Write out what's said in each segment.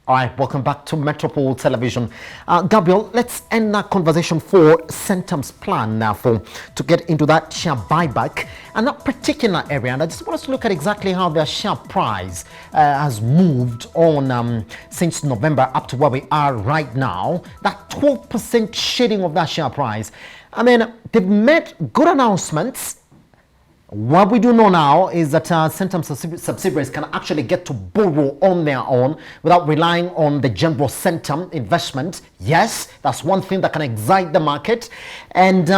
All right, welcome back to Metropole Television. Gabriel, let's end that conversation for Centum's plan now to get into that share buyback and that particular area. And I just want us to look at exactly how their share price has moved on since November up to where we are right now. That 12% shading of that share price. I mean, they've made good announcements. What we do know now is that Centum subsidiaries can actually get to borrow on their own without relying on the general Centum investment. Yes, that's one thing that can excite the market. And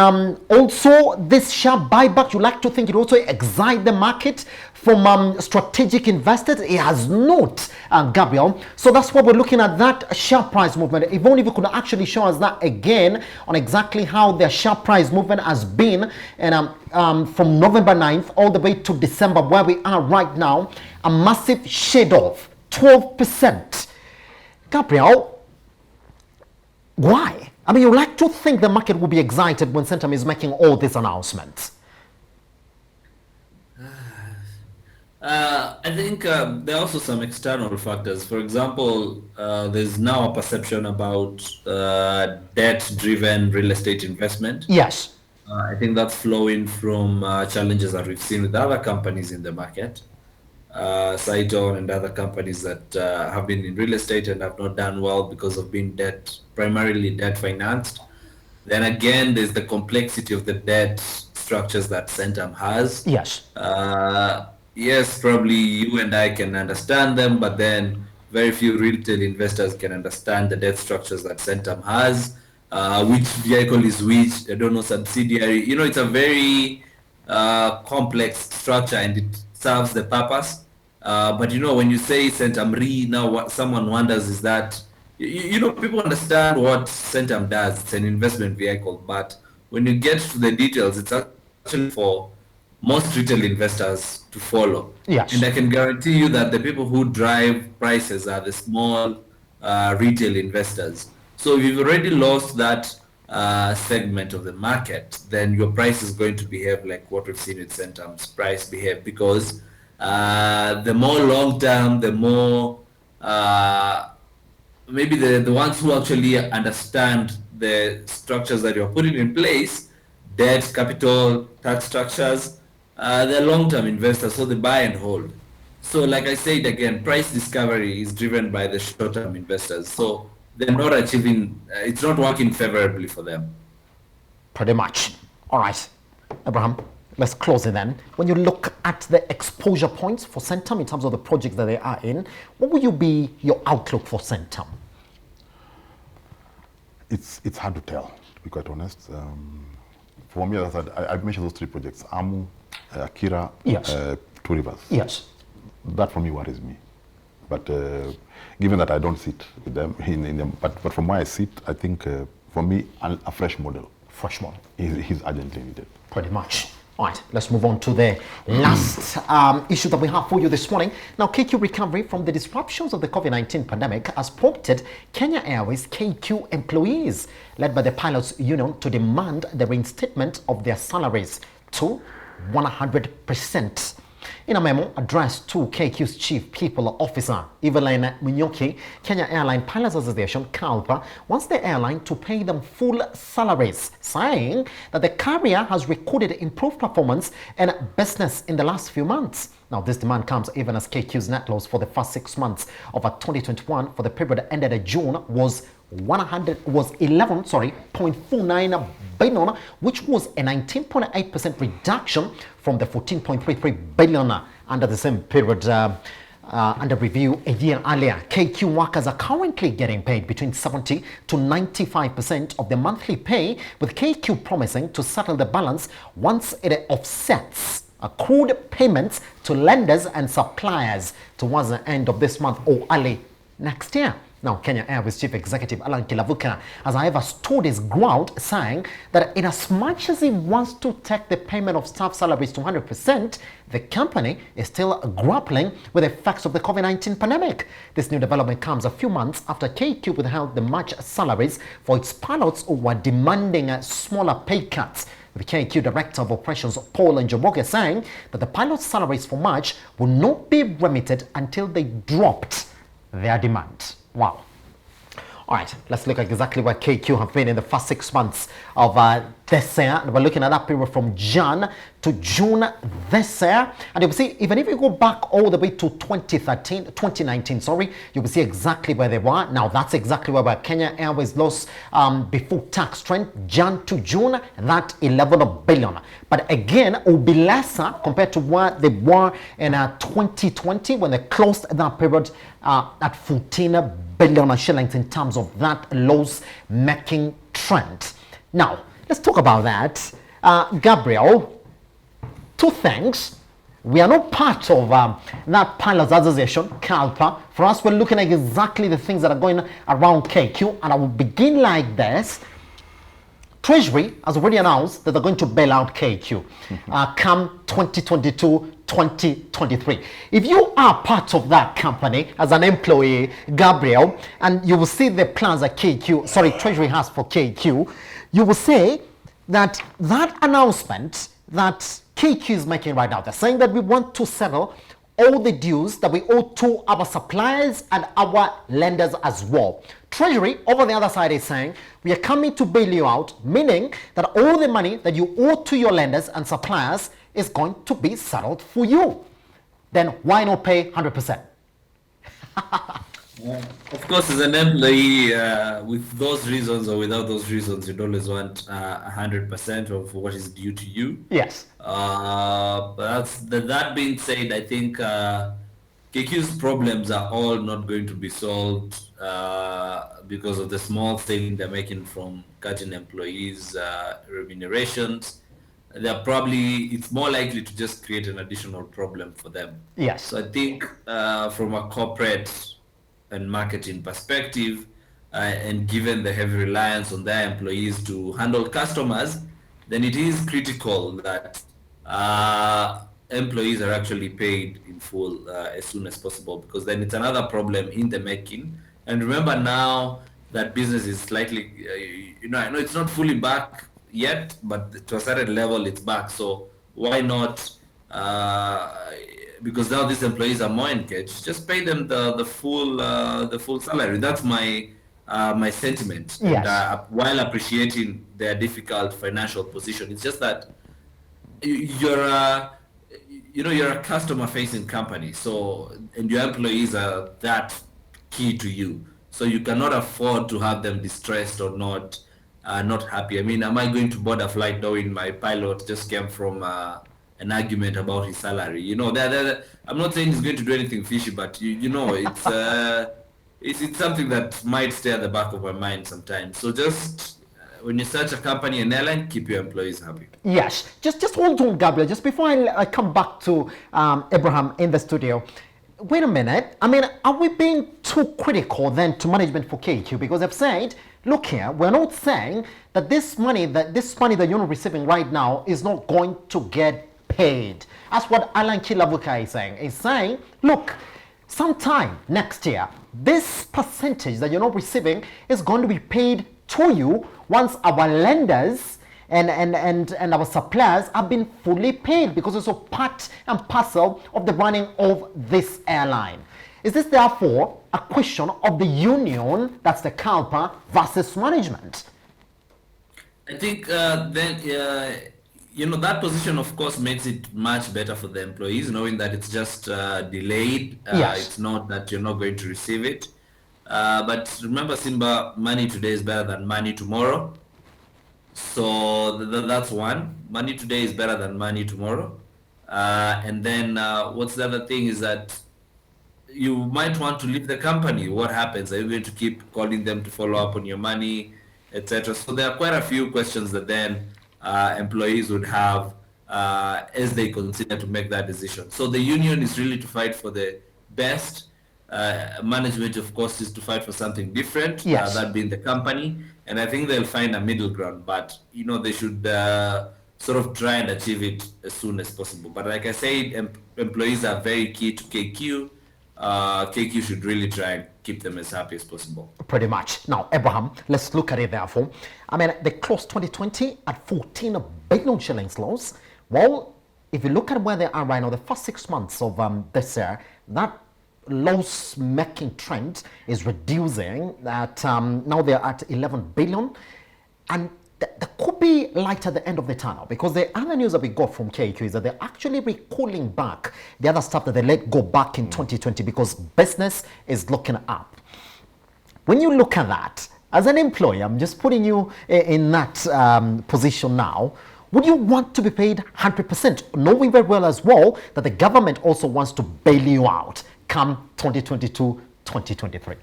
also, this share buyback, you like to think it also excite the market from strategic investors. It has not, Gabriel. So that's what we're looking at, that share price movement. If only you could actually show us that again on exactly how their share price movement has been, and from November 9th all the way to December, where we are right now, a massive shade off, 12%. Gabriel, why? I mean, you like to think the market will be excited when Centum is making all these announcements. I think there are also some external factors. For example, there's now a perception about debt-driven real estate investment. Yes. I think that's flowing from challenges that we've seen with other companies in the market, Saiton and other companies that have been in real estate and have not done well because of being primarily debt financed. Then again, there's the complexity of the debt structures that Centum has. Yes. Yes, probably you and I can understand them, but then very few retail investors can understand the debt structures that Centum has. Which vehicle is which, I don't know, subsidiary. You know, it's a very complex structure and it serves the purpose. But you know, when you say Centum Re, now what someone wonders is that, you know, people understand what Centum does. It's an investment vehicle, but when you get to the details, it's actually for most retail investors to follow. Yes. And I can guarantee you that the people who drive prices are the small retail investors. So if you've already lost that segment of the market, then your price is going to behave like what we've seen with Centum's price behave, because the more long-term, the more maybe the ones who actually understand the structures that you're putting in place, debt, capital, tax structures, they're long-term investors, so they buy and hold. So like I said again, price discovery is driven by the short-term investors. So they're not achieving, it's not working favorably for them. Pretty much. All right, Abraham, let's close it then. When you look at the exposure points for Centum in terms of the projects that they are in, what will be your outlook for Centum? It's hard to tell, to be quite honest. For me, as I've mentioned those three projects, Amu, Akira, yes. Two Rivers. Yes. That for me worries me. But given that I don't sit with them, but from where I sit, I think for me, a fresh model. Fresh model. He's urgently needed. Pretty much. All right, let's move on to the last issue that we have for you this morning. Now, KQ recovery from the disruptions of the COVID-19 pandemic has prompted Kenya Airways KQ employees, led by the Pilots Union, to demand the reinstatement of their salaries to 100%. In a memo addressed to KQ's Chief People Officer, Evelyne Munyoki, Kenya Airline Pilots Association, Kalpa, wants the airline to pay them full salaries, saying that the carrier has recorded improved performance and business in the last few months. Now, this demand comes even as KQ's net loss for the first 6 months of 2021 for the period that ended June was 11.49 billion, which was a 19.8% reduction from the 14.33 billion under the same period under review a year earlier. KQ workers are currently getting paid between 70 to 95% of their monthly pay, with KQ promising to settle the balance once it offsets accrued payments to lenders and suppliers towards the end of this month or early next year. Now, Kenya Airways Chief Executive Alan Kilavuka has, however, stood his ground, saying that in as much as he wants to take the payment of staff salaries to 100%, the company is still grappling with the effects of the COVID-19 pandemic. This new development comes a few months after KQ withheld the March salaries for its pilots who were demanding smaller pay cuts. The KQ Director of Operations, Paul Njoroge, saying that the pilots' salaries for March will not be remitted until they dropped their demand. Wow. All right, let's look at exactly where KQ have been in the first 6 months of this year. And we're looking at that period from Jan to June this year. And you will see, even if you go back all the way to 2019, you will see exactly where they were. Now, that's exactly where Kenya Airways lost before tax trend, Jan to June, that 11 billion. But again, it will be lesser compared to what they were in 2020 when they closed that period at 14 billion shillings in terms of that loss-making trend. Now, let's talk about that. Gabriel, two things. We are not part of that Pilots Association, Kalpa. For us, we're looking at exactly the things that are going around KQ, and I will begin like this. Treasury has already announced that they're going to bail out KQ come 2022-2023. If you are part of that company as an employee, Gabriel, and you will see the plans that Treasury has for KQ, you will say that that announcement that KQ is making right now, they're saying that we want to settle all the dues that we owe to our suppliers and our lenders as well. Treasury, over the other side, is saying we are coming to bail you out, meaning that all the money that you owe to your lenders and suppliers is going to be settled for you. Then why not pay 100%? Of course, as an employee, with those reasons or without those reasons, you'd always want 100% of what is due to you. Yes. But that being said, I think KQ's problems are all not going to be solved because of the small thing they're making from cutting employees' remunerations. It's more likely to just create an additional problem for them. Yes. So I think from a corporate and marketing perspective, and given the heavy reliance on their employees to handle customers, then it is critical that employees are actually paid in full as soon as possible, because then it's another problem in the making. And remember now that business is slightly, I know it's not fully back yet, but to a certain level it's back. So why not, because now these employees are more engaged, just pay them the full salary. That's my sentiment. Yes. And, while appreciating their difficult financial position, it's just that you're a customer-facing company, and your employees are that key to you. So you cannot afford to have them distressed or not happy. I mean, am I going to board a flight knowing my pilot just came from an argument about his salary? I'm not saying he's going to do anything fishy, but it's something that might stay at the back of my mind sometimes. So just when you search a company, an airline, keep your employees happy. Yes. Just hold on, Gabriel. Just before I come back to Abraham in the studio, wait a minute. I mean, are we being too critical then to management for KQ? Because they've said, look here, we're not saying that this money that you're not receiving right now is not going to get paid. That's what Alan Kilavuka is saying. He's saying, look, sometime next year, this percentage that you're not receiving is going to be paid to you once our lenders and our suppliers have been fully paid, because it's a part and parcel of the running of this airline. Is this therefore a question of the union, that's the Kalpa, versus management? I think that position, of course, makes it much better for the employees, knowing that it's just delayed. Yes. It's not that you're not going to receive it. But remember, Simba, money today is better than money tomorrow. So that's one. Money today is better than money tomorrow. And then what's the other thing is that you might want to leave the company. What happens? Are you going to keep calling them to follow up on your money, etc.? So there are quite a few questions that then employees would have as they consider to make that decision. So the union is really to fight for the best. Management, of course, is to fight for something different, yes. That being the company. And I think they'll find a middle ground, but they should sort of try and achieve it as soon as possible. But like I said, employees are very key to KQ. KQ should really try and keep them as happy as possible. Pretty much. Now, Abraham, let's look at it therefore. I mean, they closed 2020 at 14 billion shillings loss. Well, if you look at where they are right now, the first 6 months of this year, that loss-making trend is reducing. That now they're at 11 billion, and there could be light at the end of the tunnel, because the other news that we got from KQ is that they're actually recalling back the other stuff that they let go back in 2020 because business is looking up. When you look at that, as an employer, I'm just putting you in that position now, would you want to be paid 100%, knowing very well as well that the government also wants to bail you out come 2022, 2023?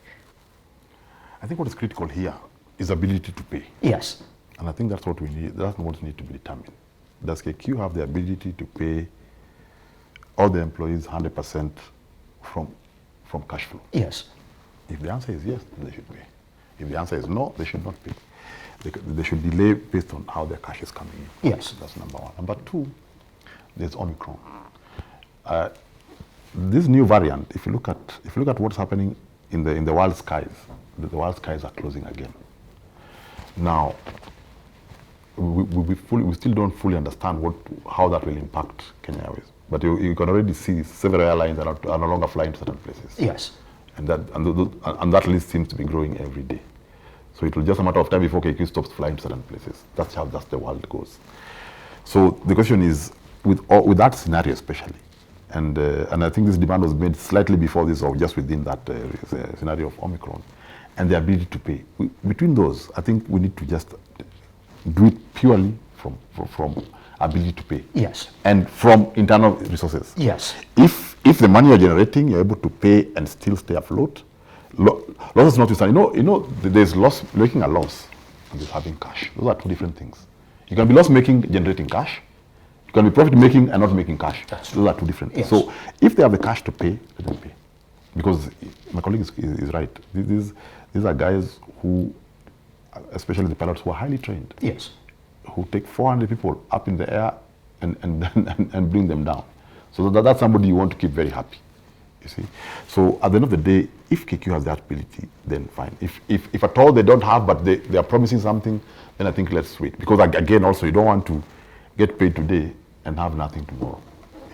I think what is critical here is ability to pay. Yes. And I think that's what we need. That's what needs to be determined. Does KQ have the ability to pay all the employees 100% from cash flow? Yes. If the answer is yes, then they should pay. If the answer is no, they should not pay. They should delay based on how their cash is coming in. Yes. That's number one. Number two, there's Omicron. This new variant, if you look at what's happening in the world skies, the world skies are closing again. Now, we still don't fully understand how that will impact Kenya Airways. But you can already see several airlines are no longer flying to certain places. Yes. And that list seems to be growing every day. So it will just a matter of time before KQ stops flying to certain places. That's how the world goes. So the question is, with that scenario especially, and I think this demand was made slightly before this or just within that scenario of Omicron, and the ability to pay. Between those, I think we need to just do it purely from ability to pay. Yes. And from internal resources. Yes. If the money you're generating, you're able to pay and still stay afloat, losses notwithstanding. There's loss, making a loss, and there's having cash. Those are two different things. You can be loss-making, generating cash. You can be profit-making and not making cash. Those are two different things. Yes. So if they have the cash to pay, let them pay. Because my colleague is right. These are guys who, especially the pilots, who are highly trained. Yes. Who take 400 people up in the air and bring them down. So that's somebody you want to keep very happy, you see. So at the end of the day, if KQ has that ability, then fine. If at all they don't have, but they are promising something, then I think let's wait. Because again, also, you don't want to get paid today and have nothing tomorrow.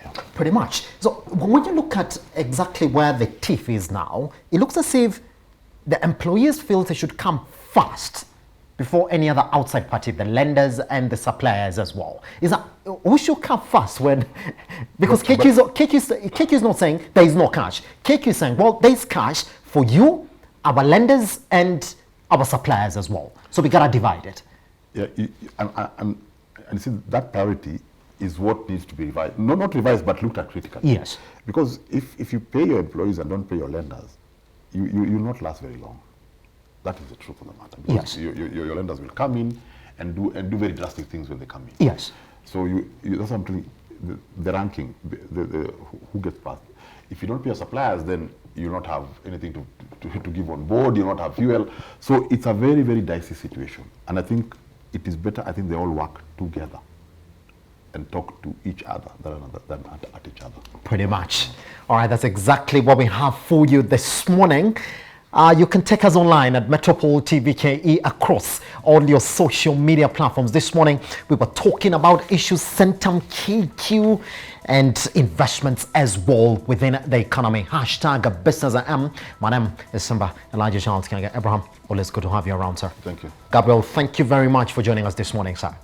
Yeah. Pretty much. So when you look at exactly where the teeth is now, it looks as if the employees feel they should come fast before any other outside party, the lenders and the suppliers as well. Is that who should come first when? Because KQ is not saying there is no cash. KQ is saying, well, there is cash for you, our lenders, and our suppliers as well. So we gotta divide it. Yeah, and you see that priority is what needs to be revised. No, not revised, but looked at critically. Yes. Because if you pay your employees and don't pay your lenders, you'll not last very long. That is the truth of the matter. Because yes. Your lenders will come in and do very drastic things when they come in. Yes. So that's something. The ranking, who gets passed. If you don't pay your suppliers, then you not have anything to give on board. You not have fuel. So it's a very, very dicey situation. And I think it is better. I think they all work together and talk to each other than at each other. Pretty much. All right, that's exactly what we have for you this morning. You can take us online at Metropole TVKE across all your social media platforms. This morning, we were talking about issues Centum, KQ, and investments as well within the economy. Hashtag Business AM. My name is Simba Elijah Charles Kanga. Abraham, always good to have you around, sir. Thank you. Gabriel, thank you very much for joining us this morning, sir.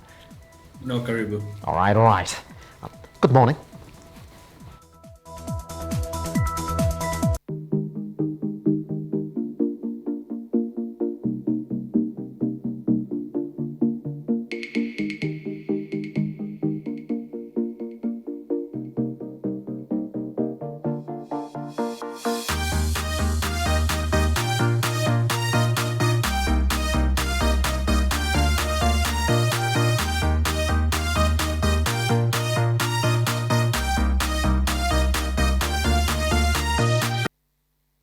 No, Karibu. All right. Good morning.